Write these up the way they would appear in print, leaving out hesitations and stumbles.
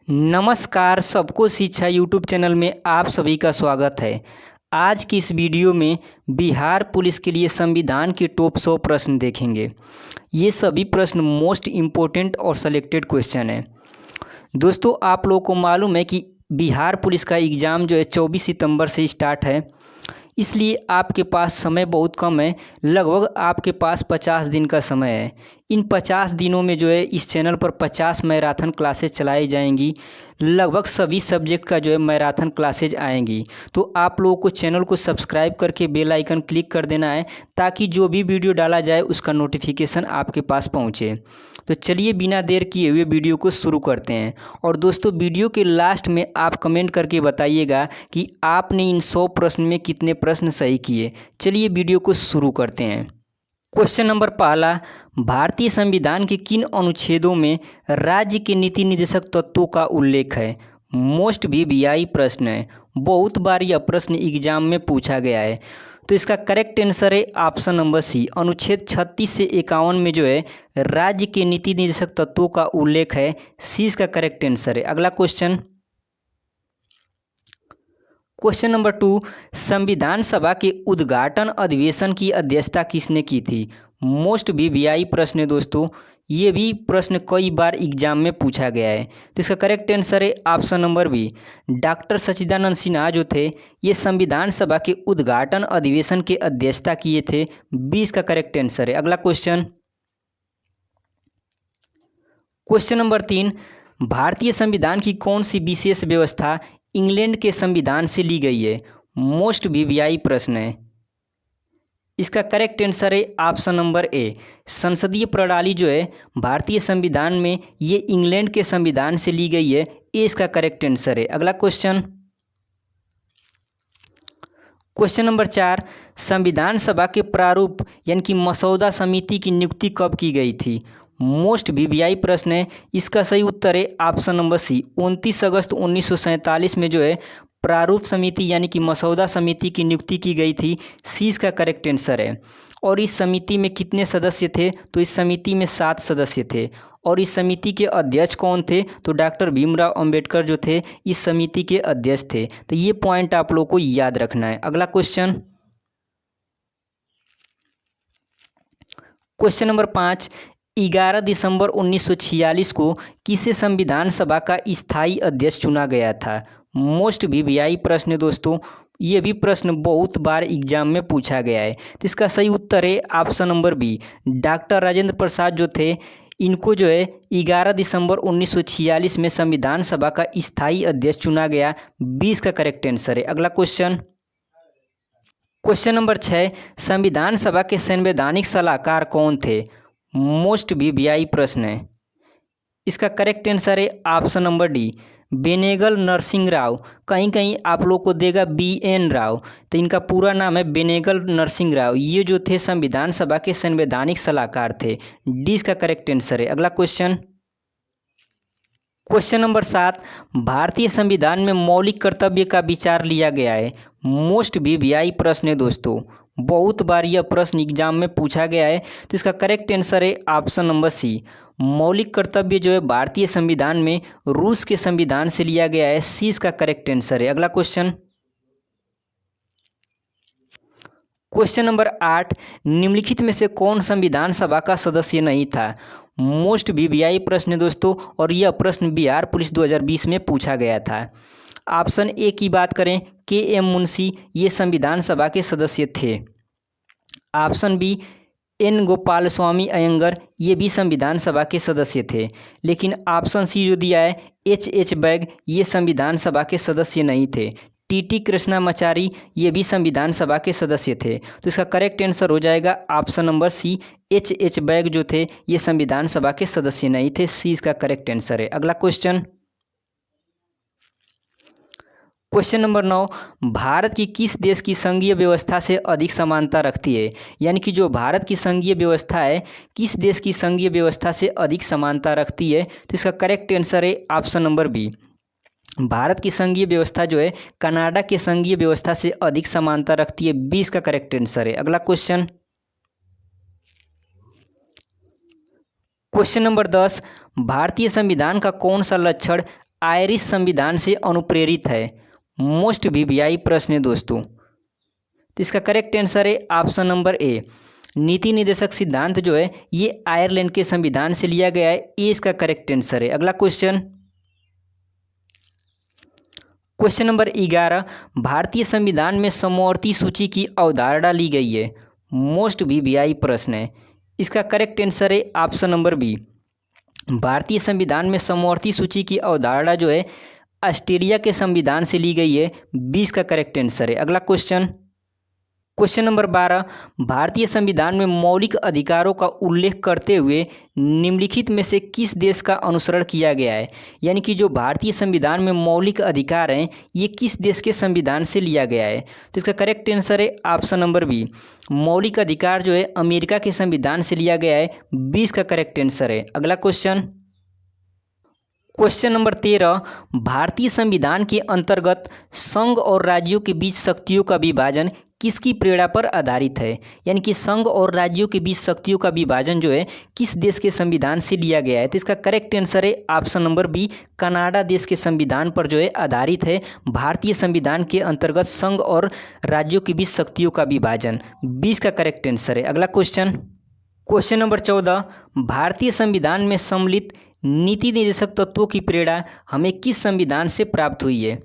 नमस्कार, सबको शिक्षा यूट्यूब चैनल में आप सभी का स्वागत है। आज की इस वीडियो में बिहार पुलिस के लिए संविधान के टॉप 100 प्रश्न देखेंगे। ये सभी प्रश्न मोस्ट इम्पोर्टेंट और सेलेक्टेड क्वेश्चन है। दोस्तों, आप लोगों को मालूम है कि बिहार पुलिस का एग्ज़ाम जो है 24 सितंबर से स्टार्ट है, इसलिए आपके पास समय बहुत कम है। लगभग आपके पास 50 दिन का समय है। इन 50 दिनों में जो है इस चैनल पर 50 मैराथन क्लासेज चलाई जाएंगी। लगभग सभी सब्जेक्ट का जो है मैराथन क्लासेज आएंगी। तो आप लोगों को चैनल को सब्सक्राइब करके बेल आइकन क्लिक कर देना है, ताकि जो भी वीडियो डाला जाए उसका नोटिफिकेशन आपके पास पहुंचे। तो चलिए बिना देर किए हुए वीडियो को शुरू करते हैं। और दोस्तों, वीडियो के लास्ट में आप कमेंट करके बताइएगा कि आपने इन 100 प्रश्न में कितने प्रश्न सही किए। चलिए वीडियो को शुरू करते हैं। क्वेश्चन नंबर पहला, भारतीय संविधान के किन अनुच्छेदों में राज्य के नीति निर्देशक तत्वों का उल्लेख है? मोस्ट वीवीआई प्रश्न है। बहुत बार यह प्रश्न एग्जाम में पूछा गया है। तो इसका करेक्ट आंसर है ऑप्शन नंबर सी। अनुच्छेद 36 से 51 में जो है राज्य के नीति निर्देशक तत्वों का उल्लेख है। सी इसका करेक्ट आंसर है। अगला क्वेश्चन नंबर 2, संविधान सभा के उद्घाटन अधिवेशन की अध्यक्षता किसने की थी? मोस्ट वीवीआई प्रश्न है दोस्तों। ये भी प्रश्न कई बार एग्जाम में पूछा गया है। तो इसका करेक्ट आंसर है ऑप्शन नंबर बी। डॉक्टर सच्चिदानंद सिन्हा जो थे, ये संविधान सभा के उद्घाटन अधिवेशन के अध्यक्षता किए थे। बी इसका करेक्ट आंसर है। अगला क्वेश्चन नंबर 3, भारतीय संविधान की कौन सी विशेष व्यवस्था इंग्लैंड के संविधान से ली गई है? मोस्ट वीवीआई प्रश्न है। इसका करेक्ट आंसर है ऑप्शन नंबर ए। संसदीय प्रणाली जो है भारतीय संविधान में, ये इंग्लैंड के संविधान से ली गई है। ए इसका करेक्ट आंसर है। अगला क्वेश्चन नंबर 4, संविधान सभा के प्रारूप यानी कि मसौदा समिति की नियुक्ति कब की गई थी? मोस्ट वीवीआई प्रश्न है। इसका सही उत्तर है ऑप्शन नंबर सी। 29 अगस्त 1947 में जो है प्रारूप समिति यानी कि मसौदा समिति की नियुक्ति की गई थी। सी इसका करेक्ट आंसर है। और इस समिति में कितने सदस्य थे? तो इस समिति में 7 सदस्य थे। और इस समिति के अध्यक्ष कौन थे? तो डॉक्टर भीमराव अंबेडकर जो थे इस समिति के अध्यक्ष थे। तो ये पॉइंट आप लोगों को याद रखना है। अगला क्वेश्चन नंबर 5, 11 दिसंबर 1946 को किसे संविधान सभा का स्थायी अध्यक्ष चुना गया था? मोस्ट वीवीआई प्रश्न है दोस्तों। ये भी प्रश्न बहुत बार एग्जाम में पूछा गया है। तो इसका सही उत्तर है option number B. Doctor Rajendra Prasad जो थे, इनको जो है 11 दिसंबर 1946 में संविधान सभा का स्थायी अध्यक्ष चुना गया। 20 का करेक्ट आंसर है। अगला क्वेश्चन नंबर 6, संविधान सभा के संवैधानिक सलाहकार कौन थे? मोस्ट वीवीआई प्रश्न है। इसका करेक्ट आंसर है option number D, Benegal Narsing Rao. कहीं कहीं आप लोग को देगा BN राव, तो इनका पूरा नाम है बेनेगल नरसिंह राव। ये जो थे संविधान सभा के संवैधानिक सलाहकार थे। डी इसका करेक्ट आंसर है। अगला क्वेश्चन नंबर 7, भारतीय संविधान में मौलिक कर्तव्य का विचार लिया गया है। मोस्ट वीवीआई प्रश्न है दोस्तों। बहुत बार यह प्रश्न एग्जाम में पूछा गया है। तो इसका करेक्ट आंसर है ऑप्शन नंबर सी। मौलिक कर्तव्य जो है भारतीय संविधान में रूस के संविधान से लिया गया है। सी इसका करेक्ट आंसर है। अगला क्वेश्चन नंबर 8, निम्नलिखित में से कौन संविधान सभा का सदस्य नहीं था? मोस्ट वीवीआई प्रश्न है दोस्तों। और यह प्रश्न बिहार पुलिस 2020 में पूछा गया था। ऑप्शन ए की बात करें, KM मुंशी, ये संविधान सभा के सदस्य थे। Option B, N Gopal Swami Iyengar, ये भी संविधान सभा के सदस्य थे। लेकिन ऑप्शन सी जो दिया है, H बैग, ये संविधान सभा के सदस्य नहीं थे। TT कृष्णामाचारी, ये भी संविधान सभा के सदस्य थे। तो इसका करेक्ट आंसर हो जाएगा option number C. H bag जो थे ये संविधान सभा के सदस्य नहीं थे। सी इसका करेक्ट आंसर है। अगला क्वेश्चन नंबर 9, भारत की किस देश की संघीय व्यवस्था से अधिक समानता रखती है? यानी कि जो भारत की संघीय व्यवस्था है, किस देश की संघीय व्यवस्था से अधिक समानता रखती है? तो इसका करेक्ट आंसर है ऑप्शन नंबर बी। भारत की संघीय व्यवस्था जो है कनाडा के संघीय व्यवस्था से अधिक समानता रखती है। 20 का करेक्ट आंसर है। अगला क्वेश्चन नंबर 10, भारतीय संविधान का कौन सा लक्षण आयरिश संविधान से अनुप्रेरित है? मोस्ट वीवीआई प्रश्न है दोस्तों। तो इसका करेक्ट आंसर है ऑप्शन नंबर ए। नीति निर्देशक सिद्धांत जो है ये आयरलैंड के संविधान से लिया गया है, ये इसका करेक्ट आंसर है। अगला क्वेश्चन नंबर 11, भारतीय संविधान में समवर्ती सूची की अवधारणा ली गई है? मोस्ट वीवीआई प्रश्न है। इसका करेक्ट आंसर है ऑप्शन नंबर बी। भारतीय संविधान में समवर्ती सूची की अवधारणा जो है ऑस्ट्रेलिया के संविधान से ली गई है, 20 का करेक्ट आंसर है। अगला क्वेश्चन नंबर 12, भारतीय संविधान में मौलिक अधिकारों का उल्लेख करते हुए निम्नलिखित में से किस देश का अनुसरण किया गया है? यानी कि जो भारतीय संविधान में मौलिक अधिकार हैं ये किस देश के संविधान से लिया गया है? तो इसका करेक्ट आंसर है ऑप्शन नंबर बी। मौलिक अधिकार जो है अमेरिका के संविधान से लिया गया है, 20 का करेक्ट आंसर है। अगला क्वेश्चन नंबर 13, भारतीय संविधान के अंतर्गत संघ और राज्यों के बीच शक्तियों का विभाजन किसकी प्रेरणा पर आधारित है? यानी कि संघ और राज्यों के बीच शक्तियों का विभाजन जो है किस देश के संविधान से लिया गया है? तो इसका करेक्ट आंसर है ऑप्शन नंबर बी। कनाडा देश के संविधान पर जो है आधारित है भारतीय संविधान के अंतर्गत संघ और राज्यों के बीच शक्तियों का विभाजन, 20 का करेक्ट आंसर है। अगला क्वेश्चन नंबर 14, भारतीय संविधान में सम्मिलित नीति निर्देशक तत्वों की प्रेरणा हमें किस संविधान से प्राप्त हुई है?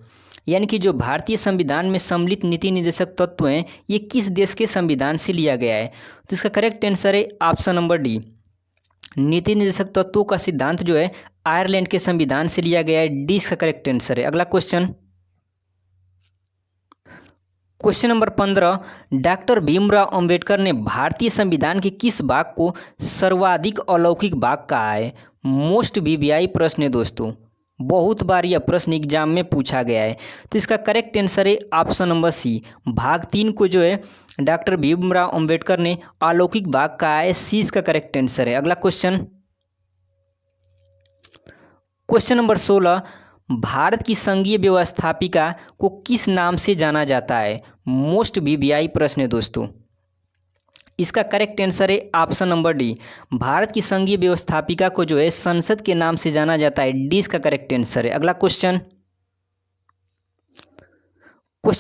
यानी कि जो भारतीय संविधान में सम्मिलित नीति निर्देशक तत्व हैं ये किस देश के संविधान से लिया गया है? तो इसका करेक्ट आंसर है ऑप्शन नंबर डी। नीति निर्देशक तत्वों का सिद्धांत जो है आयरलैंड के संविधान से लिया गया है, डी इसका करेक्ट आंसर है। अगला question number 15, doctor Bhimrao Ambedkar ने भारतीय संविधान के किस भाग को सर्वाधिक अलौकिक भाग कहा है? मोस्ट वीवीआई प्रश्न है दोस्तों, बहुत बार यह प्रश्न एग्जाम में पूछा गया है। तो इसका करेक्ट आंसर है ऑप्शन नंबर सी। भाग 3 को जो है डॉक्टर भीमराव अंबेडकर ने अलौकिक भाग कहा है, सी इसका करेक्ट आंसर है। अगला क्वेश्चन नंबर 16, भारत की संघीय व्यवस्थापिका को किस नाम से जाना जाता है? मोस्ट वीवीआई प्रश्न है दोस्तों। इसका करेक्ट आंसर है ऑप्शन नंबर डी। भारत की संघीय व्यवस्थापिका को जो है संसद के नाम से जाना जाता है, डी इसका करेक्ट आंसर है। अगला क्वेश्चन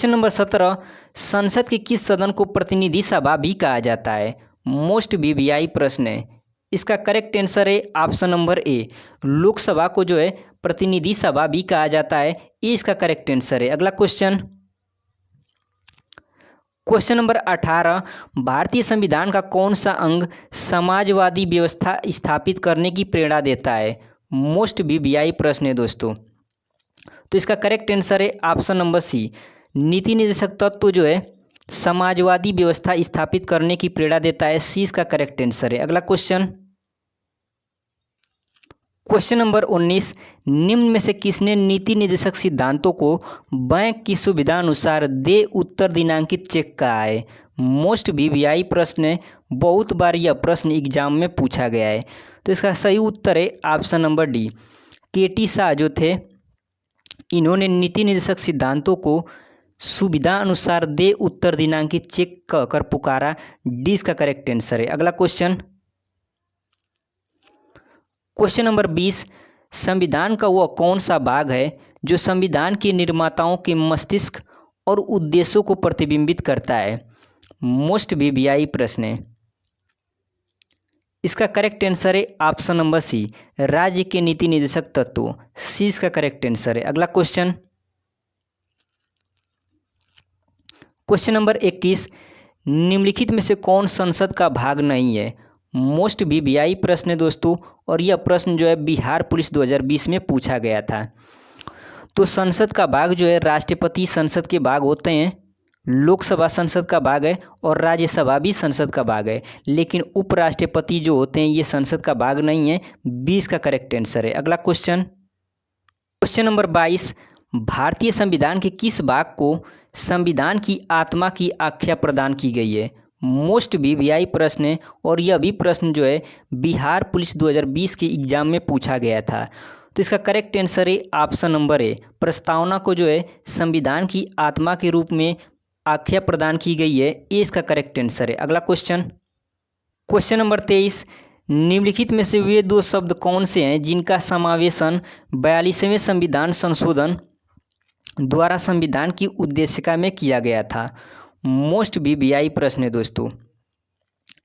नंबर 17, संसद के किस सदन को प्रतिनिधि सभा भी कहा जाता है? मोस्ट वीवीआई प्रश्न है। इसका करेक्ट आंसर है ऑप्शन नंबर ए। लोकसभा को जो है प्रतिनिधि सभा भी कहा जाता है, ये इसका करेक्ट आंसर है। अगला क्वेश्चन नंबर 18, भारतीय संविधान का कौन सा अंग समाजवादी व्यवस्था स्थापित करने की प्रेरणा देता है? मोस्ट वीवीआई प्रश्न है दोस्तों। तो इसका करेक्ट आंसर है ऑप्शन नंबर सी। नीति निर्देशक तत्व जो है समाजवादी व्यवस्था स्थापित करने की प्रेरणा देता है, सी इसका करेक्ट आंसर है। अगला क्वेश्चन नंबर 19, निम्न में से किसने नीति निर्देशक सिद्धांतों को बैंक की सुविधा अनुसार दे उत्तर दिनांकित चेक कहा है? मोस्ट वीवीआई प्रश्न है, बहुत बार यह प्रश्न एग्जाम में पूछा गया है। तो इसका सही उत्तर है ऑप्शन नंबर डी। केटी शाह जो थे इन्होंने नीति निर्देशक सिद्धांतों को सुविधा अनुसार दे उत्तर दिनांकित चेक कर पुकारा, डी इसका करेक्ट आंसर है। अगला क्वेश्चन नंबर 20, संविधान का वह कौन सा भाग है जो संविधान के निर्माताओं के मस्तिष्क और उद्देश्यों को प्रतिबिंबित करता है? मोस्ट वीवीआई प्रश्न है। इसका करेक्ट आंसर है ऑप्शन नंबर सी, राज्य के नीति निर्देशक तत्व, सी इसका करेक्ट आंसर है। अगला क्वेश्चन नंबर 21, निम्नलिखित में से कौन संसद का भाग नहीं है? मोस्ट वीवीआई प्रश्न है दोस्तों, और यह प्रश्न जो है बिहार पुलिस 2020 में पूछा गया था। तो संसद का भाग जो है राष्ट्रपति संसद के भाग होते हैं, लोकसभा संसद का भाग है और राज्यसभा भी संसद का भाग है, लेकिन उपराष्ट्रपति जो होते हैं ये संसद का भाग नहीं है, 20 का करेक्ट आंसर है। अगला क्वेश्चन नंबर 22, भारतीय संविधान के किस भाग को संविधान की आत्मा की आख्या प्रदान की गई है? मोस्ट वीवीआई प्रश्न है, और यह भी प्रश्न जो है बिहार पुलिस 2020 के एग्जाम में पूछा गया था। तो इसका करेक्ट आंसर है ऑप्शन नंबर ए। प्रस्तावना को जो है संविधान की आत्मा के रूप में आख्या प्रदान की गई है, ये इसका करेक्ट आंसर है। अगला क्वेश्चन नंबर 23, निम्नलिखित में से वे दो शब्द कौन से हैं जिनका समावेशन 42वें संविधान संशोधन द्वारा संविधान की उद्देशिका में किया गया था। मोस्ट वीवीआई प्रश्न है दोस्तों।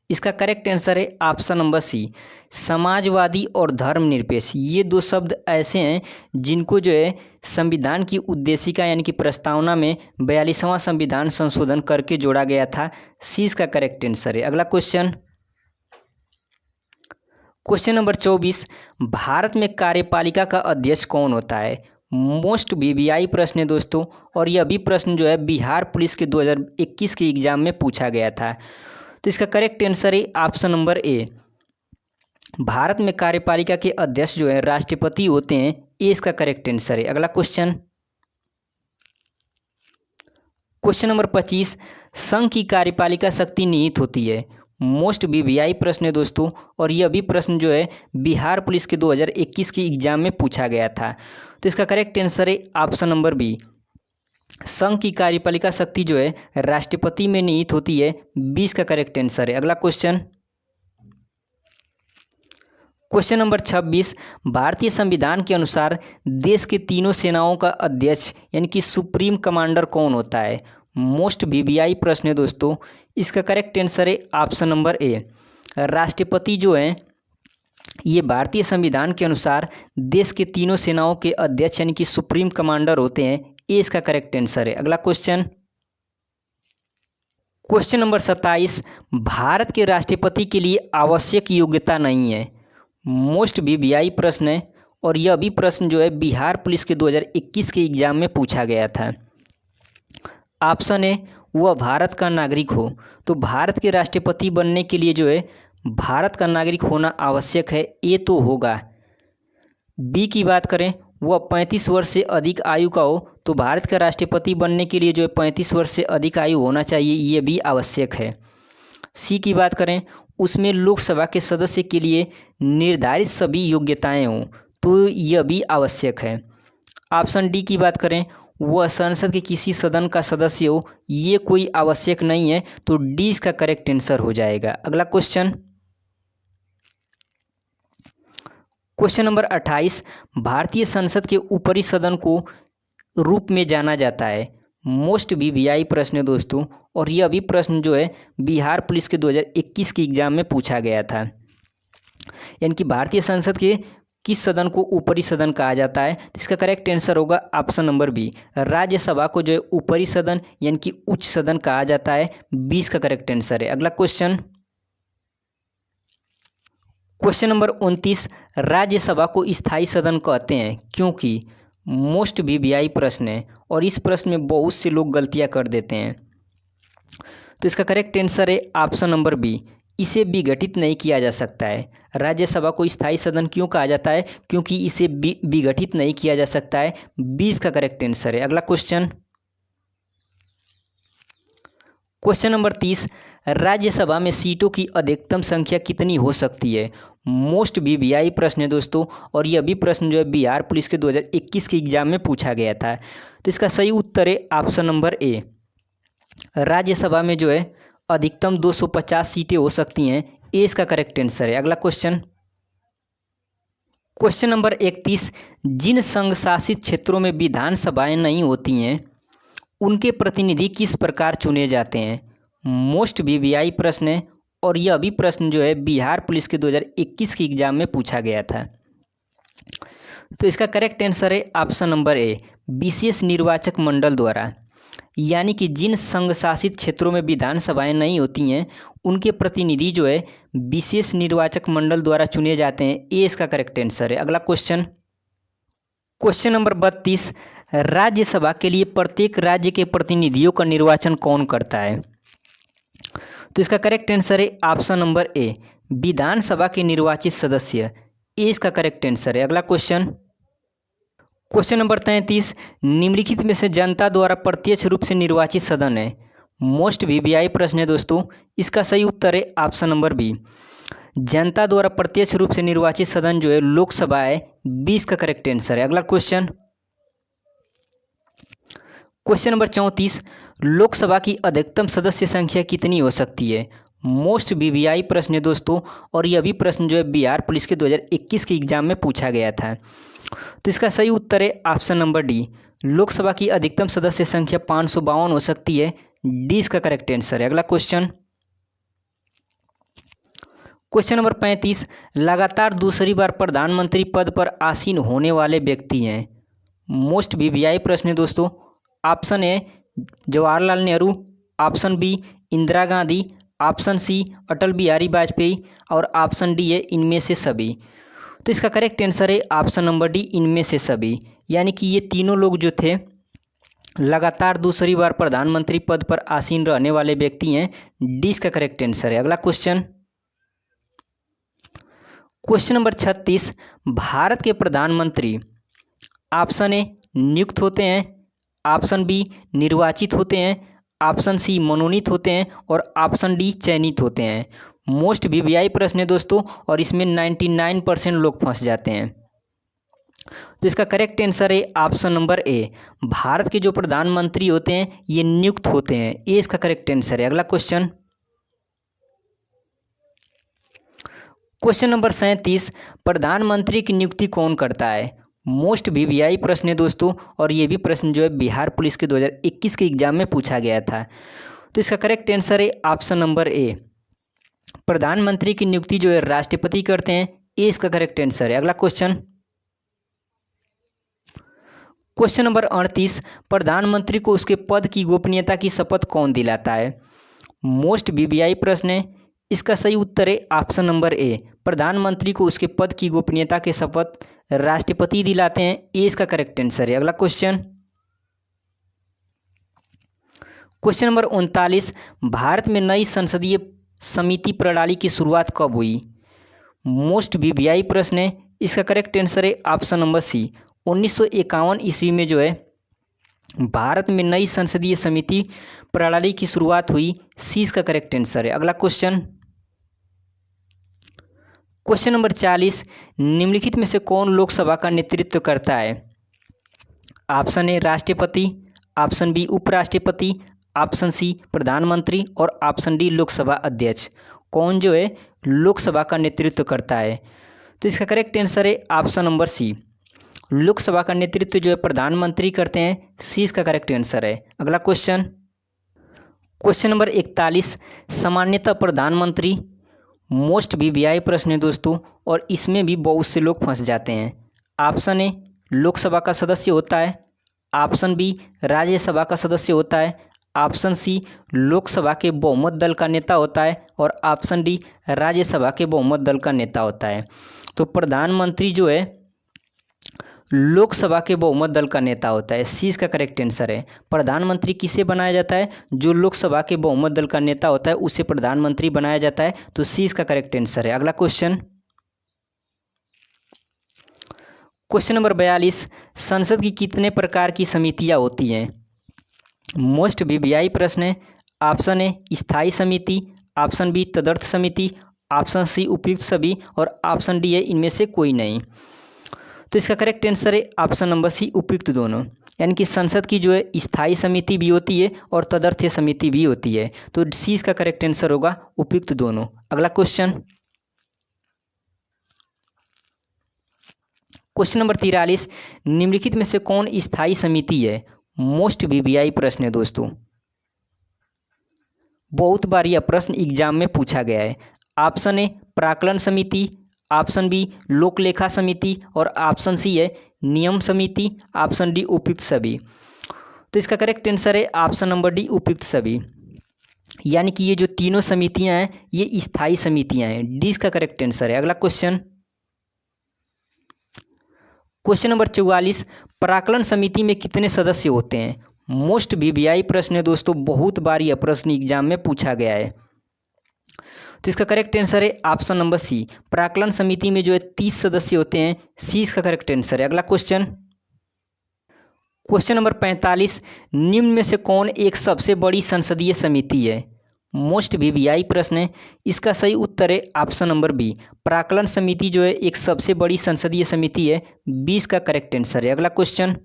इसका करेक्ट आंसर है ऑप्शन नंबर सी, समाजवादी और धर्मनिरपेक्ष। ये दो शब्द ऐसे हैं जिनको जो है संविधान की उद्देशिका यानी कि प्रस्तावना में 42वां संविधान संशोधन करके जोड़ा गया था। सी इसका करेक्ट आंसर है। अगला क्वेश्चन नंबर 24, भारत में कार्यपालिका का अध्यक्ष कौन होता है? मोस्ट वीवीआई प्रश्न है दोस्तों, और यह भी प्रश्न जो है बिहार पुलिस के 2021 के एग्जाम में पूछा गया था। तो इसका करेक्ट आंसर है ऑप्शन नंबर ए, भारत में कार्यपालिका के अध्यक्ष जो है राष्ट्रपति होते हैं। ये इसका करेक्ट आंसर है। अगला क्वेश्चन नंबर 25, संघ की कार्यपालिका शक्ति निहित होती है। मोस्ट वीवीआई प्रश्न है दोस्तों, और यह भी प्रश्न जो है बिहार पुलिस के 2021 के एग्जाम में पूछा गया था। तो इसका करेक्ट आंसर है ऑप्शन नंबर बी, संघ की कार्यपालिका शक्ति जो है राष्ट्रपति में निहित होती है। 20 का करेक्ट आंसर है। अगला क्वेश्चन नंबर 26, भारतीय संविधान के अनुसार देश के तीनों सेनाओं का अध्यक्ष यानी कि सुप्रीम कमांडर कौन होता है? मोस्ट वीवीआई प्रश्न है दोस्तों। इसका करेक्ट आंसर है ऑप्शन नंबर ए, राष्ट्रपति जो है ये भारतीय संविधान के अनुसार देश के तीनों सेनाओं के अध्यक्ष यानी कि सुप्रीम कमांडर होते हैं। ये इसका करेक्ट आंसर है। अगला क्वेश्चन नंबर 27, भारत के राष्ट्रपति के लिए आवश्यक योग्यता नहीं है। मोस्ट वीवीआई प्रश्न है, और यह भी प्रश्न जो है बिहार पुलिस के 2021 के एग्जाम में पूछा गया था। ऑप्शन है वह भारत का नागरिक हो। तो भारत के राष्ट्रपति बनने के लिए जो है भारत का नागरिक होना आवश्यक है, ये तो होगा। बी की बात करें वह 35 वर्ष से अधिक आयु का हो, तो भारत का राष्ट्रपति बनने के लिए जो है 35 वर्ष से अधिक आयु होना चाहिए, ये भी आवश्यक है। सी की बात करें उसमें लोकसभा के सदस्य के लिए निर्धारित सभी योग्यताएं हों, तो यह भी आवश्यक है। ऑप्शन डी की बात करें वह संसद के किसी सदन का सदस्य हो, ये कोई आवश्यक नहीं है, तो डी इसका करेक्ट आंसर हो जाएगा। अगला क्वेश्चन नंबर 28, भारतीय संसद के ऊपरी सदन को रूप में जाना जाता है। मोस्ट वीवीआई प्रश्न है दोस्तों, और यह भी प्रश्न जो है बिहार पुलिस के 2021 के एग्जाम में पूछा गया था। यानी कि भारतीय संसद के किस सदन को ऊपरी सदन कहा जाता है? तो इसका करेक्ट आंसर होगा ऑप्शन नंबर बी, राज्यसभा को जो है ऊपरी सदन यानी कि उच्च सदन कहा जाता है। 20 का करेक्ट आंसर है। अगला क्वेश्चन नंबर 29, राज्यसभा को स्थायी सदन कहते हैं क्योंकि? मोस्ट वीवीआई प्रश्न है, और इस प्रश्न में बहुत से लोग गलतियां कर देते हैं। तो इसका करेक्ट आंसर है ऑप्शन नंबर बी, इसे विघटित नहीं किया जा सकता है। राज्यसभा को स्थायी सदन क्यों कहा जाता है? क्योंकि इसे विघटित नहीं किया जा सकता है। 20 का करेक्ट आंसर है। अगला क्वेश्चन नंबर 30, राज्यसभा में सीटों की अधिकतम संख्या कितनी हो सकती है? मोस्ट वीवीआई प्रश्न है दोस्तों, और यह भी प्रश्न जो है बिहार पुलिस के 2021 के एग्जाम में पूछा गया था। तो इसका सही उत्तर है ऑप्शन नंबर ए, राज्यसभा में जो है अधिकतम 250 सीटें हो सकती हैं। ए इसका करेक्ट आंसर है। अगला क्वेश्चन नंबर 31, जिन संघ शासित क्षेत्रों में विधानसभाएं नहीं होती हैं उनके प्रतिनिधि किस प्रकार चुने जाते हैं? मोस्ट वीवीआई प्रश्न है, और यह भी प्रश्न जो है बिहार पुलिस के 2021 के एग्जाम में पूछा गया था। तो इसका करेक्ट आंसर है ऑप्शन नंबर ए, विशेष निर्वाचक मंडल द्वारा। यानी कि जिन संघ शासित क्षेत्रों में विधानसभाएं नहीं होती हैं उनके प्रतिनिधि जो है विशेष निर्वाचक मंडल द्वारा चुने जाते हैं। ये इसका करेक्ट आंसर है। अगला क्वेश्चन नंबर 32, राज्यसभा के लिए प्रत्येक राज्य के प्रतिनिधियों का निर्वाचन कौन करता है? तो इसका करेक्ट आंसर है ऑप्शन नंबर ए, विधानसभा के निर्वाचित सदस्य। ए इसका करेक्ट आंसर है। अगला क्वेश्चन नंबर 33, निम्नलिखित में से जनता द्वारा प्रत्यक्ष रूप से निर्वाचित सदन है। मोस्ट वीवीआई प्रश्न है दोस्तों। इसका सही उत्तर है ऑप्शन नंबर बी, जनता द्वारा प्रत्यक्ष रूप से निर्वाचित सदन जो है लोकसभा है। 20 का करेक्ट आंसर है। अगला क्वेश्चन नंबर 34, लोकसभा की अधिकतम सदस्य संख्या कितनी हो सकती है? मोस्ट वीवीआई प्रश्न है दोस्तों, और यह भी प्रश्न जो है बिहार पुलिस के 2021 के एग्जाम में पूछा गया था। तो इसका सही उत्तर है ऑप्शन नंबर डी। लोकसभा की अधिकतम सदस्य संख्या 552 हो सकती है। डी इसका करेक्ट आंसर है। अगला क्वेश्चन, क्वेश्चन नंबर 35, लगातार दूसरी बार प्रधानमंत्री पद पर आसीन होने वाले व्यक्ति हैं। मोस्ट वीवीआई प्रश्न है दोस्तों। Option A Jawaharlal Nehru, option B Indira Gandhi, option C Atal Bihari Vajpayee और ऑप्शन डी है इनमें से सभी। तो इसका करेक्ट आंसर है ऑप्शन नंबर डी, इनमें से सभी। यानी कि ये तीनों लोग जो थे लगातार दूसरी बार प्रधानमंत्री पद पर आसीन रहने वाले व्यक्ति हैं। डी इसका करेक्ट आंसर है। अगला क्वेश्चन, क्वेश्चन नंबर 36, भारत के प्रधानमंत्री ऑप्शन ए नियुक्त होते हैं, ऑप्शन बी निर्वाचित होते हैं, ऑप्शन सी मनोनीत होते हैं और ऑप्शन डी चयनित होते हैं। मोस्ट वीवीआई प्रश्न है दोस्तों, और इसमें 99% लोग फंस जाते हैं। तो इसका करेक्ट आंसर है ऑप्शन नंबर ए। भारत के जो प्रधानमंत्री होते हैं ये नियुक्त होते हैं। ए इसका करेक्ट आंसर है। अगला क्वेश्चन, क्वेश्चन नंबर 37, प्रधानमंत्री की नियुक्ति कौन करता है। मोस्ट वीवीआई प्रश्न है दोस्तों, और ये भी प्रश्न जो है बिहार पुलिस के 2021 के एग्जाम में पूछा गया था। तो इसका करेक्ट आंसर है ऑप्शन नंबर ए। प्रधानमंत्री की नियुक्ति जो है राष्ट्रपति करते हैं। ए इसका करेक्ट आंसर है। अगला क्वेश्चन, क्वेश्चन नंबर 38, प्रधानमंत्री को उसके पद की गोपनीयता की शपथ कौन दिलाता है। मोस्ट वीवीआई प्रश्न है। इसका सही उत्तर है ऑप्शन नंबर ए। प्रधानमंत्री को उसके पद की गोपनीयता के शपथ राष्ट्रपति दिलाते हैं। ए इसका करेक्ट आंसर है। अगला क्वेश्चन, क्वेश्चन नंबर 39, भारत में नई संसदीय समिति प्रणाली की शुरुआत कब हुई। मोस्ट वीवीआई प्रश्न है। इसका करेक्ट आंसर है ऑप्शन नंबर सी। 1951 ईस्वी में जो है भारत में नई संसदीय समिति प्रणाली की शुरुआत हुई। सी इसका करेक्ट आंसर है। अगला क्वेश्चन, क्वेश्चन नंबर 40, निम्नलिखित में से कौन लोकसभा का नेतृत्व करता है। ऑप्शन ए राष्ट्रपति, ऑप्शन बी उपराष्ट्रपति, ऑप्शन सी प्रधानमंत्री और ऑप्शन डी लोकसभा अध्यक्ष। कौन जो है लोकसभा का नेतृत्व करता है। तो इसका करेक्ट आंसर है ऑप्शन नंबर सी। लोकसभा का नेतृत्व जो है प्रधानमंत्री करते हैं। सी इसका करेक्ट आंसर है। अगला क्वेश्चन, क्वेश्चन नंबर 41, सामान्यतः प्रधानमंत्री। मोस्ट वीवीआई प्रश्न है दोस्तों, और इसमें भी बहुत से लोग फंस जाते हैं। ऑप्शन ए लोकसभा का सदस्य होता है, ऑप्शन बी राज्यसभा का सदस्य होता है, ऑप्शन सी लोकसभा के बहुमत दल का नेता होता है और ऑप्शन डी राज्यसभा के बहुमत दल का नेता होता है। तो प्रधानमंत्री जो है लोकसभा के बहुमत दल का नेता होता है। सी इसका करेक्ट आंसर है। प्रधानमंत्री किसे बनाया जाता है, जो लोकसभा के बहुमत दल का नेता होता है उसे प्रधानमंत्री बनाया जाता है। तो सी इसका करेक्ट आंसर है। अगला क्वेश्चन, क्वेश्चन नंबर 42, संसद की कितने प्रकार की समितियां होती हैं। मोस्ट वीवीआई प्रश्न है। ऑप्शन ए स्थायी समिति, ऑप्शन बी तदर्थ समिति, ऑप्शन सी उपयुक्त सभी और ऑप्शन डी है इनमें से कोई नहीं। तो इसका करेक्ट आंसर है ऑप्शन नंबर सी, उपयुक्त दोनों। यानी कि संसद की जो है स्थायी समिति भी होती है और तदर्थीय समिति भी होती है। तो सी इसका करेक्ट आंसर होगा, उपयुक्त दोनों। अगला क्वेश्चन, क्वेश्चन नंबर 43, निम्नलिखित में से कौन स्थायी समिति है। मोस्ट वीवीआई प्रश्न है दोस्तों, बहुत बार यह प्रश्न एग्जाम में पूछा गया है। ऑप्शन ए प्राक्कलन समिति, ऑप्शन बी लोक लेखा समिति और ऑप्शन सी है नियम समिति, ऑप्शन डी उपयुक्त सभी। तो इसका करेक्ट आंसर है ऑप्शन नंबर डी, उपयुक्त सभी। यानी कि ये जो तीनों समितियां हैं ये स्थायी समितियां हैं। डी इसका करेक्ट आंसर है। अगला क्वेश्चन, क्वेश्चन नंबर 44, प्राक्कलन समिति में कितने सदस्य होते हैं। मोस्ट वीवीआई प्रश्न है दोस्तों, बहुत बार यह प्रश्न एग्जाम में पूछा गया है। तो इसका करेक्ट आंसर है ऑप्शन नंबर सी। प्राक्कलन समिति में जो है 30 सदस्य होते हैं। सी इसका करेक्ट आंसर है। अगला क्वेश्चन, क्वेश्चन नंबर 45, निम्न में से कौन एक सबसे बड़ी संसदीय समिति है। मोस्ट वीवीआई प्रश्न है। इसका सही उत्तर है ऑप्शन नंबर बी। प्राक्कलन समिति जो है एक सबसे बड़ी संसदीय समिति है। 20 का करेक्ट आंसर है। अगला क्वेश्चन,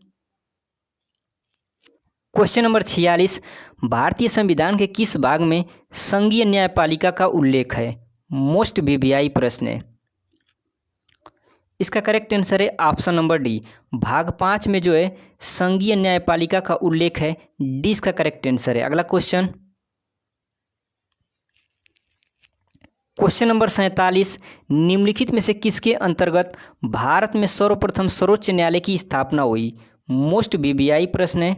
क्वेश्चन नंबर 46, भारतीय संविधान के किस भाग में संघीय न्यायपालिका का उल्लेख है? मोस्ट वीवीआई प्रश्न है। इसका करेक्ट आंसर है ऑप्शन नंबर डी, भाग 5 में जो है संघीय न्यायपालिका का उल्लेख है। डी इसका करेक्ट आंसर है। अगला क्वेश्चन, क्वेश्चन नंबर 47, निम्नलिखित में से किसके अंतर्गत भारत में सर्वप्रथम सर्वोच्च न्यायालय की स्थापना हुई? मोस्ट वीवीआई प्रश्न है।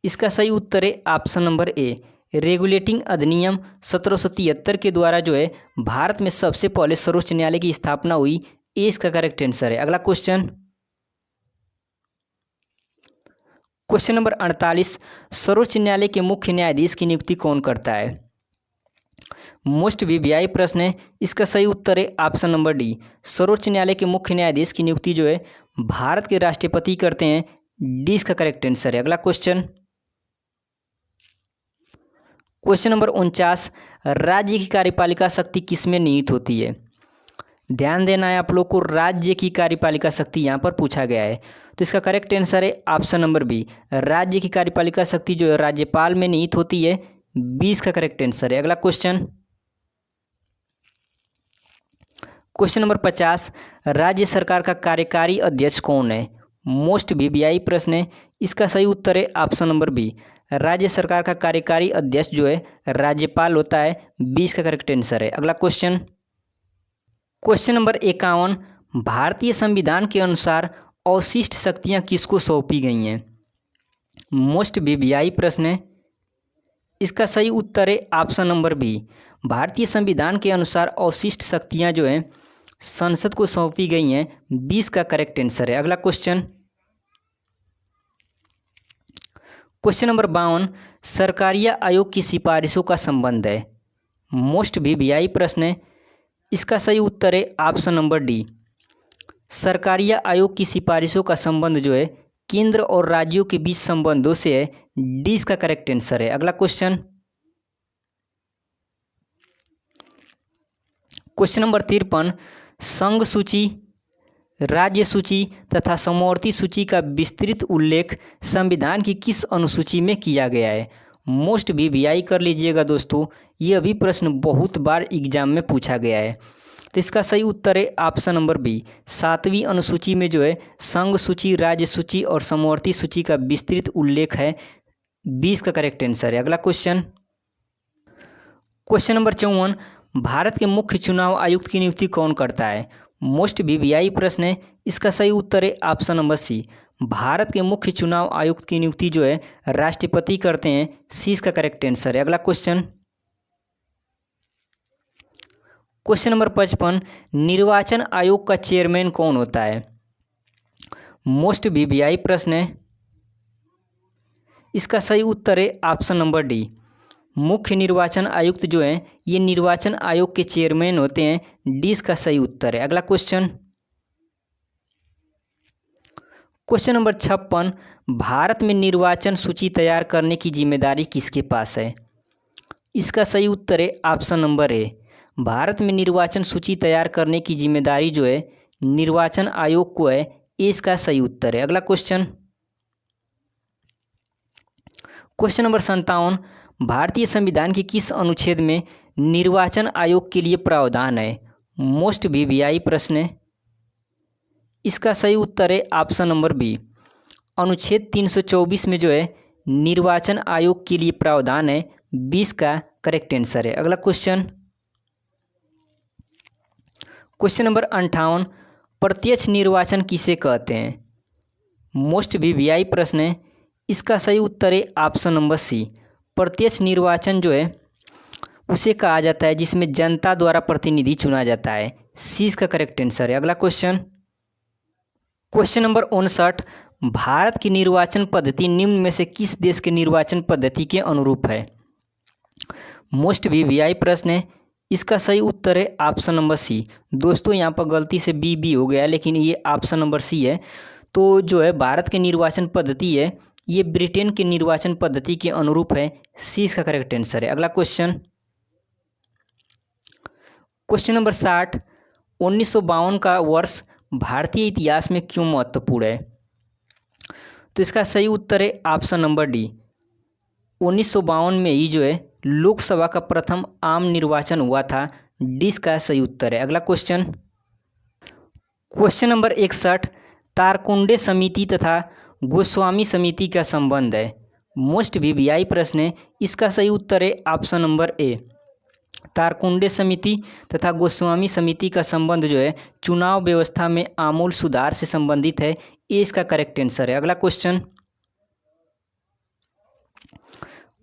इसका सही उत्तर है ऑप्शन नंबर ए, रेगुलेटिंग अधिनियम 1773 के द्वारा जो है भारत में सबसे पहले सर्वोच्च न्यायालय की स्थापना हुई। ए इसका करेक्ट आंसर है। अगला क्वेश्चन, क्वेश्चन नंबर 48, सर्वोच्च न्यायालय के मुख्य न्यायाधीश की नियुक्ति कौन करता है? मोस्ट वीवीआई प्रश्न है। इसका सही उत्तर है ऑप्शन नंबर डी, सर्वोच्च न्यायालय के मुख्य न्यायाधीश की नियुक्ति जो है भारत के राष्ट्रपति करते हैं। डी इसका करेक्ट आंसर है। अगला क्वेश्चन, क्वेश्चन नंबर 49, राज्य की कार्यपालिका शक्ति किसमें निहित होती है? ध्यान देना है आप लोग को, राज्य की कार्यपालिका शक्ति यहाँ पर पूछा गया है। तो इसका करेक्ट आंसर है ऑप्शन नंबर बी, राज्य की कार्यपालिका शक्ति जो है राज्यपाल में निहित होती है। 20 का करेक्ट आंसर है। अगला क्वेश्चन, क्वेश्चन नंबर 50, राज्य सरकार का कार्यकारी अध्यक्ष कौन है? मोस्ट वीवीआई प्रश्न है। इसका सही उत्तर है ऑप्शन नंबर बी, राज्य सरकार का कार्यकारी अध्यक्ष जो है राज्यपाल होता है। 20 का करेक्ट आंसर है। अगला क्वेश्चन, क्वेश्चन नंबर 51, भारतीय संविधान के अनुसार अवशिष्ट शक्तियां किसको सौंपी गई हैं? मोस्ट वीवीआई प्रश्न है। इसका सही उत्तर है ऑप्शन नंबर बी, भारतीय संविधान के अनुसार अवशिष्ट शक्तियां जो हैं संसद को सौंपी गई हैं। 20 का करेक्ट आंसर है। अगला क्वेश्चन, क्वेश्चन नंबर 52, सरकारिया आयोग की सिफारिशों का संबंध है? मोस्ट वीवीआई प्रश्न है। इसका सही उत्तर है ऑप्शन नंबर डी, सरकारिया आयोग की सिफारिशों का संबंध जो है केंद्र और राज्यों के बीच संबंधों से है। डी इसका करेक्ट आंसर है। अगला क्वेश्चन, क्वेश्चन नंबर 53, संघ सूची, राज्य सूची तथा समवर्ती सूची का विस्तृत उल्लेख संविधान की किस अनुसूची में किया गया है? मोस्ट वीवीआई कर लीजिएगा दोस्तों, ये भी प्रश्न बहुत बार एग्जाम में पूछा गया है। तो इसका सही उत्तर है ऑप्शन नंबर बी, 7वीं अनुसूची में जो है संघ सूची, राज्य सूची और समवर्ती सूची का विस्तृत उल्लेख है। 20 का करेक्ट आंसर है। अगला क्वेश्चन, क्वेश्चन नंबर 54, भारत के मुख्य चुनाव आयुक्त की नियुक्ति कौन करता है? मोस्ट वीवीआई प्रश्न है। इसका सही उत्तर है ऑप्शन नंबर सी, भारत के मुख्य चुनाव आयुक्त की नियुक्ति जो है राष्ट्रपति करते हैं। सी इसका करेक्ट आंसर है। अगला क्वेश्चन, क्वेश्चन नंबर 55, निर्वाचन आयोग का चेयरमैन कौन होता है? मोस्ट वीवीआई प्रश्न है। इसका सही उत्तर है ऑप्शन नंबर डी, मुख्य निर्वाचन आयुक्त जो हैं ये निर्वाचन आयोग के चेयरमैन होते हैं। डी इसका सही उत्तर है। अगला क्वेश्चन, क्वेश्चन नंबर 56, भारत में निर्वाचन सूची तैयार करने की जिम्मेदारी किसके पास है? इसका सही उत्तर है ऑप्शन नंबर ए, भारत में निर्वाचन सूची तैयार करने की जिम्मेदारी जो है निर्वाचन आयोग को है। ए इसका सही उत्तर है। अगला क्वेश्चन, क्वेश्चन नंबर 57, भारतीय संविधान के किस अनुच्छेद में निर्वाचन आयोग के लिए प्रावधान है? मोस्ट वीवीआई प्रश्न है। इसका सही उत्तर है ऑप्शन नंबर बी, अनुच्छेद 324 में जो है निर्वाचन आयोग के लिए प्रावधान है। 20 का करेक्ट आंसर है। अगला क्वेश्चन, क्वेश्चन नंबर 58, प्रत्यक्ष निर्वाचन किसे कहते हैं? मोस्ट वीवीआई प्रश्न है। इसका सही उत्तर है ऑप्शन नंबर सी, प्रत्यक्ष निर्वाचन जो है उसे कहा जाता है जिसमें जनता द्वारा प्रतिनिधि चुना जाता है। सी इसका करेक्ट आंसर है। अगला क्वेश्चन, क्वेश्चन नंबर 59, भारत की निर्वाचन पद्धति निम्न में से किस देश के निर्वाचन पद्धति के अनुरूप है? मोस्ट वीवीआई प्रश्न है। इसका सही उत्तर है ऑप्शन नंबर सी। दोस्तों यहाँ पर गलती से बी हो गया, लेकिन ये ऑप्शन नंबर सी है। तो जो है भारत की निर्वाचन पद्धति है ये ब्रिटेन की निर्वाचन पद्धति के अनुरूप है। सी इसका करेक्ट आंसर है। अगला क्वेश्चन, क्वेश्चन नंबर 60, 1952 का वर्ष भारतीय इतिहास में क्यों महत्वपूर्ण है? तो इसका सही उत्तर है ऑप्शन नंबर डी। 1952 में ही जो है लोकसभा का प्रथम आम निर्वाचन हुआ था। डी इसका सही उत्तर है। अगला क्वेश्चन, क्वेश्चन नंबर 61, तारकुंडे समिति तथा गोस्वामी समिति का संबंध है। मोस्ट वीवीआई प्रश्न है। इसका सही उत्तर है ऑप्शन नंबर ए। तारकुंडे समिति तथा गोस्वामी समिति का संबंध जो है चुनाव व्यवस्था में आमूल सुधार से संबंधित है। ये इसका करेक्ट आंसर है। अगला क्वेश्चन,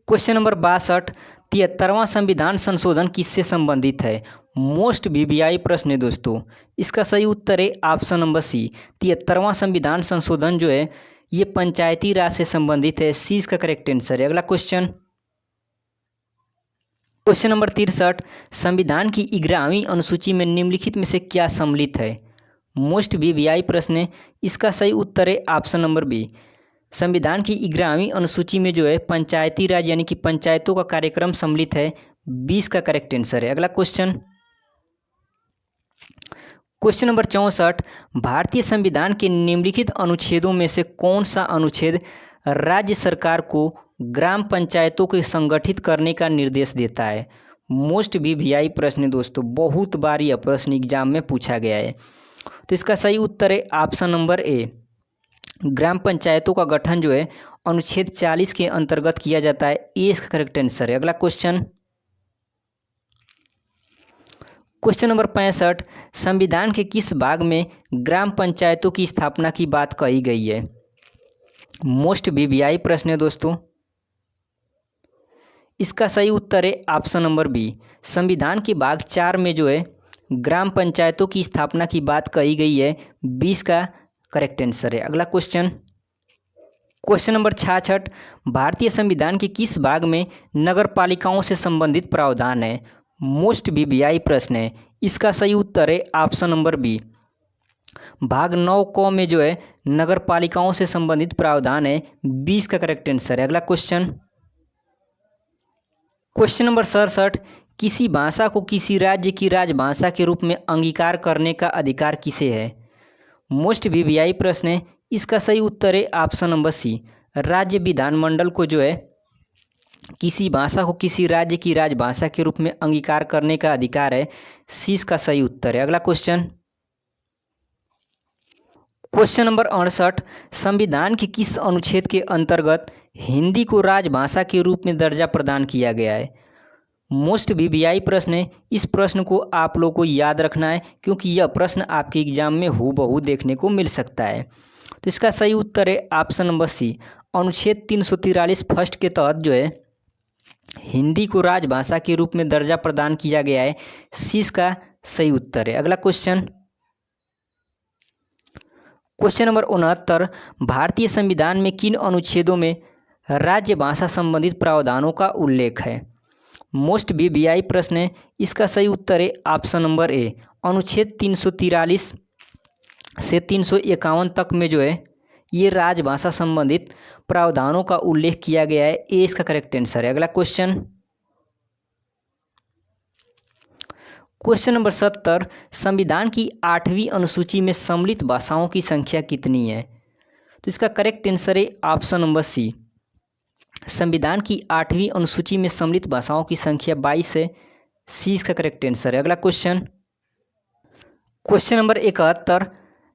क्वेश्चन नंबर 62, 73वां संविधान संशोधन किससे संबंधित है। मोस्ट वीवीआई प्रश्न है दोस्तों। इसका सही उत्तर है ऑप्शन नंबर सी। 73वां संविधान संशोधन जो है ये पंचायती राज से संबंधित है। सी इसका करेक्ट आंसर है। अगला क्वेश्चन, क्वेश्चन नंबर 63, संविधान की 11वीं अनुसूची में निम्नलिखित में से क्या सम्मिलित है। मोस्ट वीवीआई प्रश्न है। इसका सही उत्तर है ऑप्शन नंबर बी। संविधान की 11वीं अनुसूची में जो है पंचायती राज यानी कि पंचायतों का कार्यक्रम सम्मिलित है। 20 का करेक्ट आंसर है। अगला क्वेश्चन, क्वेश्चन नंबर 64, भारतीय संविधान के निम्नलिखित अनुच्छेदों में से कौन सा अनुच्छेद राज्य सरकार को ग्राम पंचायतों को संगठित करने का निर्देश देता है। मोस्ट वीवीआई प्रश्न दोस्तों, बहुत बार यह प्रश्न एग्जाम में पूछा गया है। तो इसका सही उत्तर है ऑप्शन नंबर ए। ग्राम पंचायतों का गठन जो है अनुच्छेद 40 के अंतर्गत किया जाता है। ये इसका करेक्ट आंसर है। अगला क्वेश्चन, क्वेश्चन नंबर 65, संविधान के किस भाग में ग्राम पंचायतों की स्थापना की बात कही गई है। मोस्ट वीवीआई प्रश्न है दोस्तों। इसका सही उत्तर है ऑप्शन नंबर बी। संविधान के भाग 4 में जो है ग्राम पंचायतों की स्थापना की बात कही गई है। 20 का करेक्ट आंसर है। अगला क्वेश्चन, क्वेश्चन नंबर 66, भारतीय संविधान के किस भाग में नगर पालिकाओं से संबंधित प्रावधान है। मोस्ट वीवीआई प्रश्न है। इसका सही उत्तर है ऑप्शन नंबर बी। भाग 9 क में जो है नगर पालिकाओं से संबंधित प्रावधान है। 20 का करेक्ट आंसर है। अगला क्वेश्चन, क्वेश्चन नंबर 67, किसी भाषा को किसी राज्य की राजभाषा के रूप में अंगीकार करने का अधिकार किसे है। मोस्ट वीवीआई प्रश्न है। इसका सही उत्तर है ऑप्शन नंबर सी। राज्य विधानमंडल को जो है किसी भाषा को किसी राज्य की राजभाषा के रूप में अंगीकार करने का अधिकार है। सी इसका सही उत्तर है। अगला क्वेश्चन, क्वेश्चन नंबर 68, संविधान के किस अनुच्छेद के अंतर्गत हिंदी को राजभाषा के रूप में दर्जा प्रदान किया गया है। मोस्ट वीवीआई प्रश्न है। इस प्रश्न को आप लोगों को याद रखना है क्योंकि यह प्रश्न आपके एग्जाम में हूबहू देखने को मिल सकता है। तो इसका सही उत्तर है ऑप्शन नंबर सी। अनुच्छेद 343 फर्स्ट के तहत जो है हिंदी को राजभाषा के रूप में दर्जा प्रदान किया गया है। सी इसका सही उत्तर है। अगला क्वेश्चन, क्वेश्चन नंबर 69, भारतीय संविधान में किन अनुच्छेदों में राज्य भाषा संबंधित प्रावधानों का उल्लेख है। मोस्ट वीवीआई प्रश्न है। इसका सही उत्तर है ऑप्शन नंबर ए। अनुच्छेद 343 से 351 तक में जो है ये राजभाषा संबंधित प्रावधानों का उल्लेख किया गया है। ए इसका करेक्ट आंसर है। अगला क्वेश्चन, क्वेश्चन नंबर 70, संविधान की 8वीं अनुसूची में सम्मिलित भाषाओं की संख्या कितनी है। तो इसका करेक्ट आंसर है ऑप्शन नंबर सी। संविधान की 8वीं अनुसूची में सम्मिलित भाषाओं की संख्या 22 है। सी इसका करेक्ट आंसर है। अगला क्वेश्चन, क्वेश्चन नंबर 71,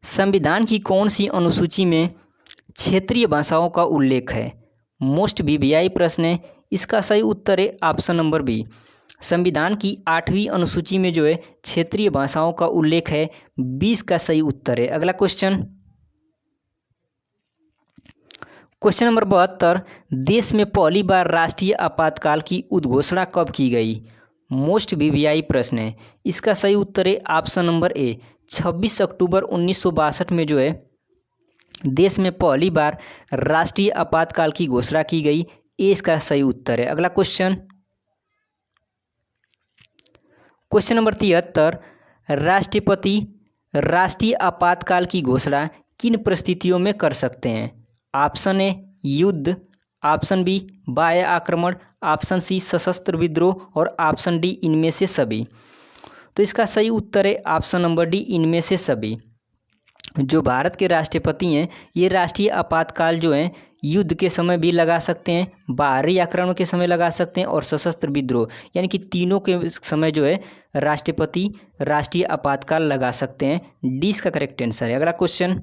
संविधान की कौन सी अनुसूची में क्षेत्रीय भाषाओं का उल्लेख है। मोस्ट वीवीआई प्रश्न है। इसका सही उत्तर है ऑप्शन नंबर बी। संविधान की 8वीं अनुसूची में जो है क्षेत्रीय भाषाओं का उल्लेख है। 20 का सही उत्तर है। अगला क्वेश्चन, क्वेश्चन नंबर 72, देश में पहली बार राष्ट्रीय आपातकाल की उद्घोषणा कब की गई। मोस्ट वीवीआई प्रश्न है। इसका सही उत्तर है ऑप्शन नंबर ए। 26 अक्टूबर 1962 में जो है देश में पहली बार राष्ट्रीय आपातकाल की घोषणा की गई। ए इसका सही उत्तर है। अगला क्वेश्चन, क्वेश्चन नंबर 73, राष्ट्रपति राष्ट्रीय आपातकाल की घोषणा किन परिस्थितियों में कर सकते हैं। ऑप्शन ए युद्ध, ऑप्शन बी बाह्य आक्रमण, ऑप्शन सी सशस्त्र विद्रोह और ऑप्शन डी इनमें से सभी। तो इसका सही उत्तर है ऑप्शन नंबर डी, इनमें से सभी। जो भारत के राष्ट्रपति हैं ये राष्ट्रीय आपातकाल जो है युद्ध के समय भी लगा सकते हैं, बाहरी आक्रमण के समय लगा सकते हैं और सशस्त्र विद्रोह यानी कि तीनों के समय जो है राष्ट्रपति राष्ट्रीय आपातकाल लगा सकते हैं। डी इसका करेक्ट आंसर है। अगला क्वेश्चन,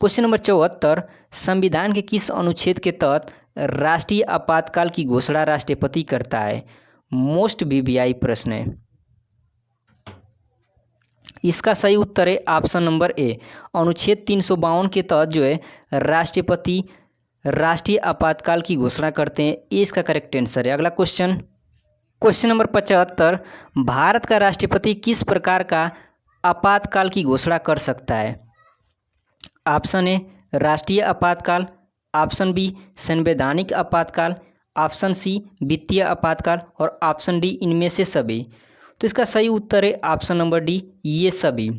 क्वेश्चन नंबर 74, संविधान के किस अनुच्छेद के तहत राष्ट्रीय आपातकाल की घोषणा राष्ट्रपति करता है? मोस्ट वीवीआई प्रश्न है। इसका सही उत्तर है ऑप्शन नंबर ए, अनुच्छेद 352 के तहत जो है राष्ट्रपति राष्ट्रीय आपातकाल की घोषणा करते हैं। ये इसका करेक्ट आंसर है। अगला क्वेश्चन, क्वेश्चन नंबर 75, भारत का राष्ट्रपति किस प्रकार का आपातकाल की घोषणा कर सकता है? ऑप्शन ए राष्ट्रीय आपातकाल, ऑप्शन बी संवैधानिक आपातकाल, ऑप्शन सी वित्तीय आपातकाल और ऑप्शन डी इनमें से सभी। तो इसका सही उत्तर है ऑप्शन नंबर डी, ये सभी।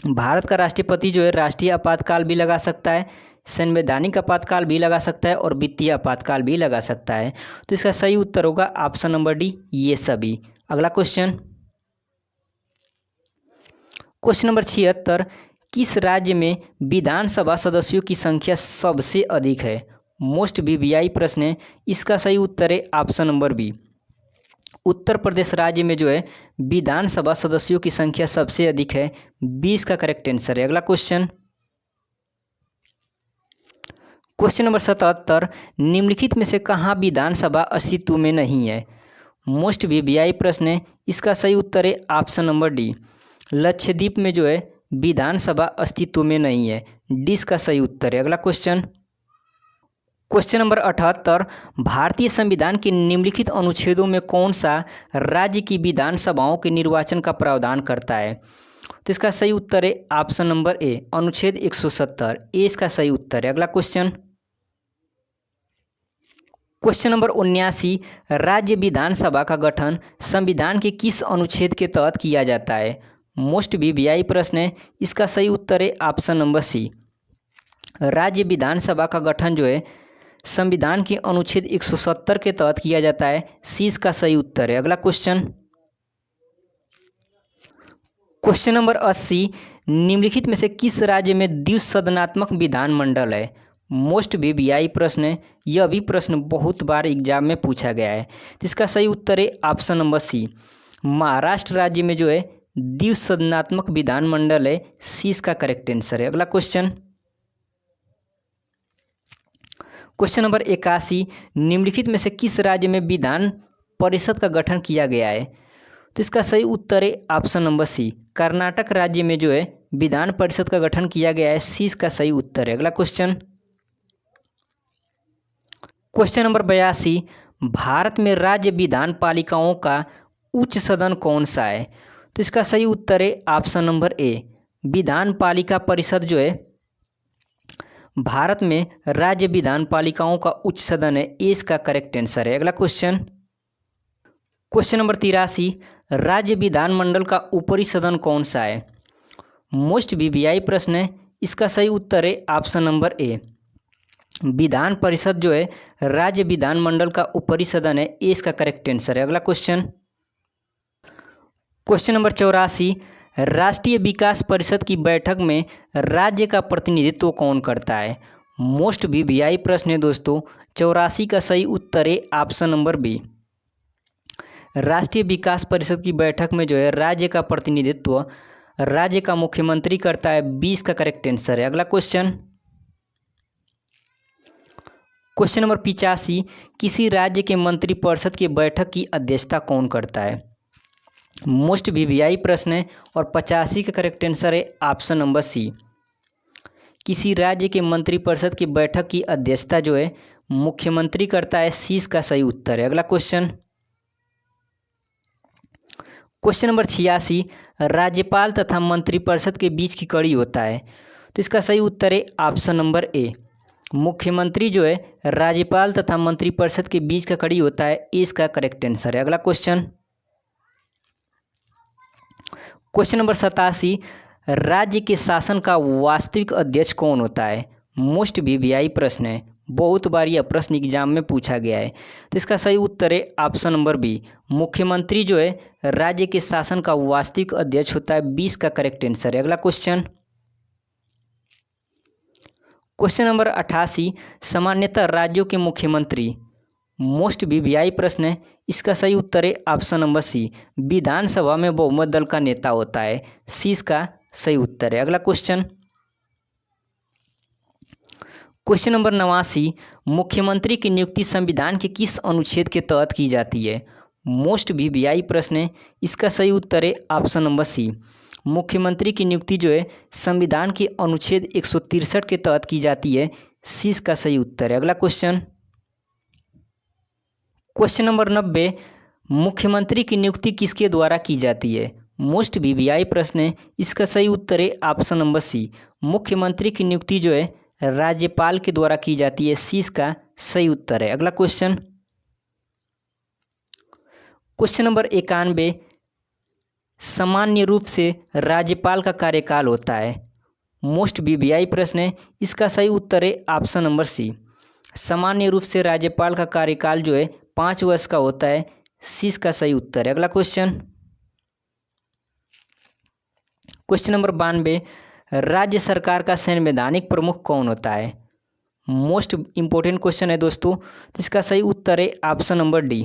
भारत का राष्ट्रपति जो है राष्ट्रीय आपातकाल भी लगा सकता है, संवैधानिक आपातकाल भी लगा सकता है और वित्तीय आपातकाल भी लगा सकता है। तो इसका सही उत्तर होगा ऑप्शन नंबर डी, ये सभी। अगला क्वेश्चन, क्वेश्चन नंबर 76, किस राज्य में विधानसभा सदस्यों की संख्या सबसे अधिक है? मोस्ट वीवीआई प्रश्न है। इसका सही उत्तर है option number B, Uttar Pradesh राज्य में जो है विधानसभा सदस्यों की संख्या सबसे अधिक है। 20 का करेक्ट आंसर है। अगला क्वेश्चन, क्वेश्चन नंबर 77, निम्नलिखित में से कहाँ विधानसभा अस्तित्व में नहीं है? मोस्ट वीवीआई प्रश्न है। इसका सही उत्तर है ऑप्शन नंबर डी, लक्षद्वीप में जो है विधानसभा अस्तित्व में नहीं है। डी इसका सही उत्तर है। अगला क्वेश्चन, क्वेश्चन नंबर 78, भारतीय संविधान के निम्नलिखित अनुच्छेदों में कौन सा राज्य की विधानसभाओं के निर्वाचन का प्रावधान करता है? तो इसका सही उत्तर है ऑप्शन नंबर ए, अनुच्छेद 170। ए इसका सही उत्तर है। अगला क्वेश्चन, क्वेश्चन नंबर 79, राज्य विधानसभा का गठन संविधान के किस अनुच्छेद के तहत किया जाता है? मोस्ट वीवीआई प्रश्न है। इसका सही उत्तर है ऑप्शन नंबर सी, राज्य विधानसभा का गठन जो है संविधान के अनुच्छेद 170 के तहत किया जाता है। सी इसका सही उत्तर है। अगला क्वेश्चन, क्वेश्चन नंबर 80, निम्नलिखित में से किस राज्य में द्विसदनात्मक विधानमंडल है? मोस्ट वीवीआई प्रश्न है। यह भी प्रश्न बहुत बार एग्जाम में पूछा गया है। तो इसका सही उत्तर है ऑप्शन नंबर सी, महाराष्ट्र राज्य में जो है द्विसदनात्मक विधानमंडल है। सी इसका करेक्ट आंसर है। अगला क्वेश्चन, क्वेश्चन नंबर 81, निम्नलिखित में से किस राज्य में विधान परिषद का गठन किया गया है? तो इसका सही उत्तर है ऑप्शन नंबर सी, कर्नाटक राज्य में जो है विधान परिषद का गठन किया गया है। सी इसका सही उत्तर है। अगला क्वेश्चन, क्वेश्चन नंबर 82, भारत में राज्य विधान पालिकाओं का उच्च सदन कौन सा है? तो इसका सही उत्तर है ऑप्शन नंबर ए, विधान पालिका परिषद जो है भारत में राज्य विधान पालिकाओं का उच्च सदन है। ए इसका करेक्ट आंसर है। अगला क्वेश्चन, क्वेश्चन नंबर 83, राज्य विधानमंडल का ऊपरी सदन कौन सा है? मोस्ट वीवीआई प्रश्न है। इसका सही उत्तर है option number A, Vidhan Parishad जो है राज्य विधानमंडल का ऊपरी सदन है। ए इसका करेक्ट आंसर है। अगला क्वेश्चन, क्वेश्चन नंबर 84, राष्ट्रीय विकास परिषद की बैठक में राज्य का प्रतिनिधित्व कौन करता है? मोस्ट वीवीआई प्रश्न है दोस्तों। 84 का सही उत्तर है ऑप्शन नंबर बी, राष्ट्रीय विकास परिषद की बैठक में जो है राज्य का प्रतिनिधित्व राज्य का मुख्यमंत्री करता है। 20 का करेक्ट आंसर है। अगला क्वेश्चन, क्वेश्चन नंबर 85, किसी राज्य के मंत्रिपरिषद की बैठक की अध्यक्षता कौन करता है? मोस्ट वीवीआई प्रश्न है और 85 का करेक्ट आंसर है ऑप्शन नंबर सी, किसी राज्य के मंत्रिपरिषद की बैठक की अध्यक्षता जो है मुख्यमंत्री करता है। सी इसका सही उत्तर है। अगला क्वेश्चन, क्वेश्चन नंबर 86, राज्यपाल तथा मंत्रिपरिषद के बीच की कड़ी होता है। तो इसका सही उत्तर है ऑप्शन नंबर ए, मुख्यमंत्री जो है राज्यपाल तथा मंत्रिपरिषद के बीच का कड़ी होता है। ए इसका करेक्ट आंसर है। अगला क्वेश्चन, क्वेश्चन नंबर 87, राज्य के शासन का वास्तविक अध्यक्ष कौन होता है? मोस्ट वीवीआई प्रश्न है। बहुत बार यह प्रश्न एग्जाम में पूछा गया है। तो इसका सही उत्तर है ऑप्शन नंबर बी। मुख्यमंत्री जो है राज्य के शासन का वास्तविक अध्यक्ष होता है। 20 का करेक्ट आंसर है। अगला क्वेश्चन नंबर 88, सामान्यतः राज्यों के मुख्यमंत्री। मोस्ट वीवीआई प्रश्न है। इसका सही उत्तर है ऑप्शन नंबर सी। विधानसभा में बहुमत दल का नेता होता है। सी इसका सही उत्तर है। अगला क्वेश्चन नंबर 89, मुख्यमंत्री की नियुक्ति संविधान के किस अनुच्छेद के तहत की जाती है। मोस्ट वीवीआई प्रश्न है। इसका सही उत्तर है ऑप्शन नंबर सी। मुख्यमंत्री की नियुक्ति जो है संविधान के अनुच्छेद 163 के तहत की जाती है। सी इसका सही उत्तर है। अगला क्वेश्चन नंबर 90, मुख्यमंत्री की नियुक्ति किसके द्वारा की जाती है। मोस्ट वीवीआई प्रश्न है। इसका सही उत्तर है ऑप्शन नंबर सी। मुख्यमंत्री की नियुक्ति जो है राज्यपाल के द्वारा की जाती है। सी इसका सही उत्तर है। अगला क्वेश्चन नंबर 91, सामान्य रूप से राज्यपाल का कार्यकाल होता है। मोस्ट वीवीआई प्रश्न है। इसका सही उत्तर है ऑप्शन नंबर सी। सामान्य रूप से राज्यपाल का कार्यकाल जो है 5 वर्ष का होता है। सी इसका सही उत्तर है। अगला क्वेश्चन नंबर 92, राज्य सरकार का संवैधानिक प्रमुख कौन होता है। मोस्ट इंपॉर्टेंट क्वेश्चन है दोस्तों। तो इसका सही उत्तर है ऑप्शन नंबर डी।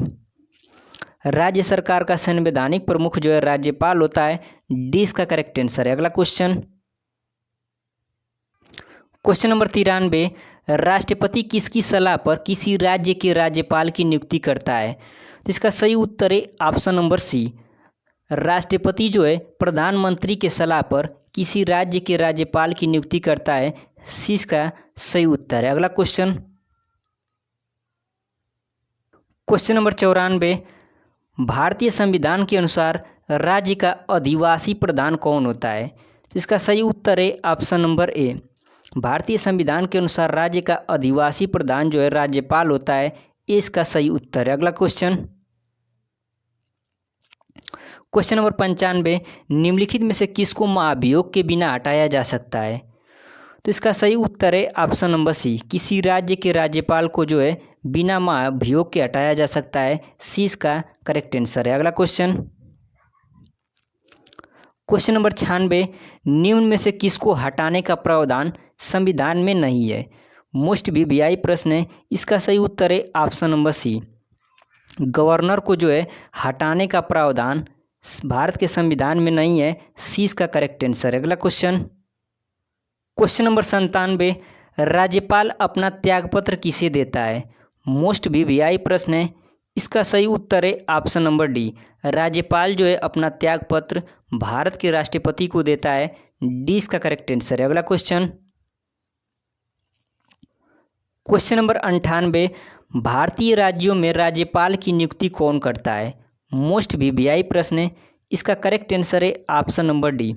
राज्य सरकार का संवैधानिक प्रमुख जो है राज्यपाल होता है। डी इसका करेक्ट आंसर है। अगला क्वेश्चन नंबर 93, राष्ट्रपति किसकी सलाह पर किसी राज्य के राज्यपाल की नियुक्ति करता है। तो इसका सही उत्तर है ऑप्शन नंबर सी। राष्ट्रपति जो है प्रधानमंत्री के सलाह पर किसी राज्य के राज्यपाल की नियुक्ति करता है। सी इसका सही उत्तर है। अगला क्वेश्चन नंबर 94, भारतीय संविधान के अनुसार राज्य का अधिवासी प्रधान कौन होता है। तो इसका सही उत्तर है ऑप्शन नंबर ए। भारतीय संविधान के अनुसार राज्य का अधिवासी प्रधान जो है राज्यपाल होता है। ए इसका सही उत्तर है। अगला क्वेश्चन नंबर 95, निम्नलिखित में से किसको महाभियोग के बिना हटाया जा सकता है। तो इसका सही उत्तर है ऑप्शन नंबर सी। किसी राज्य के राज्यपाल को जो है बिना महाभियोग के हटाया जा सकता है। सी इसका करेक्ट आंसर है। अगला क्वेश्चन नंबर 96, निम्न में से किसको हटाने का प्रावधान संविधान में नहीं है। मोस्ट वीवीआई प्रश्न है। इसका सही उत्तर है ऑप्शन नंबर सी। गवर्नर को जो है हटाने का प्रावधान भारत के संविधान में नहीं है। सी इसका करेक्ट आंसर है। अगला क्वेश्चन नंबर 97, राज्यपाल अपना त्यागपत्र किसे देता है। मोस्ट वीवीआई प्रश्न है। इसका सही उत्तर है ऑप्शन नंबर डी। राज्यपाल जो है अपना त्यागपत्र भारत के राष्ट्रपति को देता है। डी इसका करेक्ट आंसर है। अगला क्वेश्चन नंबर 98, भारतीय राज्यों में राज्यपाल की नियुक्ति कौन करता है। मोस्ट वीवीआई प्रश्न है। इसका करेक्ट आंसर है ऑप्शन नंबर डी।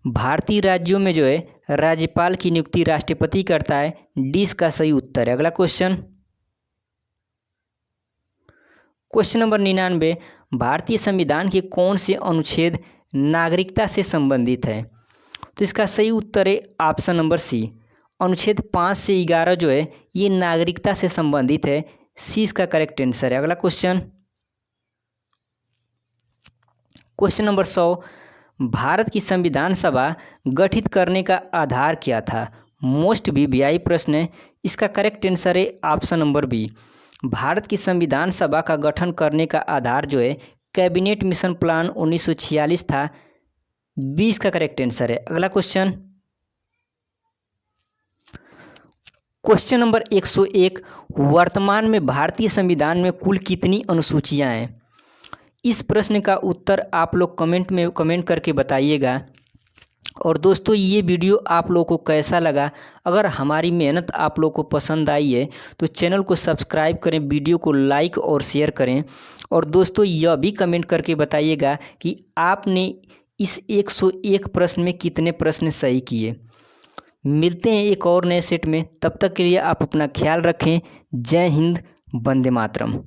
भारतीय राज्यों में जो है राज्यपाल की नियुक्ति राष्ट्रपति करता है। डी इसका सही उत्तर है। अगला क्वेश्चन नंबर 99, भारतीय संविधान के कौन से अनुच्छेद नागरिकता से संबंधित है। तो इसका सही उत्तर है ऑप्शन नंबर सी। अनुच्छेद 5 से 11 जो है ये नागरिकता से संबंधित है। सी इसका करेक्ट आंसर है। अगला क्वेश्चन नंबर 100, भारत की संविधान सभा गठित करने का आधार क्या था। मोस्ट वीवीआई प्रश्न है। इसका करेक्ट आंसर है ऑप्शन नंबर बी। भारत की संविधान सभा का गठन करने का आधार जो है कैबिनेट मिशन प्लान 1946 था। 20 का करेक्ट आंसर है। अगला क्वेश्चन नंबर 101, वर्तमान में भारतीय संविधान में कुल कितनी अनुसूचियां हैं। इस प्रश्न का उत्तर आप लोग कमेंट करके बताइएगा। और दोस्तों ये वीडियो आप लोगों को कैसा लगा। अगर हमारी मेहनत आप लोगों को पसंद आई है तो चैनल को सब्सक्राइब करें, वीडियो को लाइक और शेयर करें। और दोस्तों यह भी कमेंट करके बताइएगा कि आपने इस 101 प्रश्न में कितने प्रश्न सही किए। मिलते हैं एक और नए सेट में। तब तक के लिए आप अपना ख्याल रखें। जय हिंद, वंदे मातरम।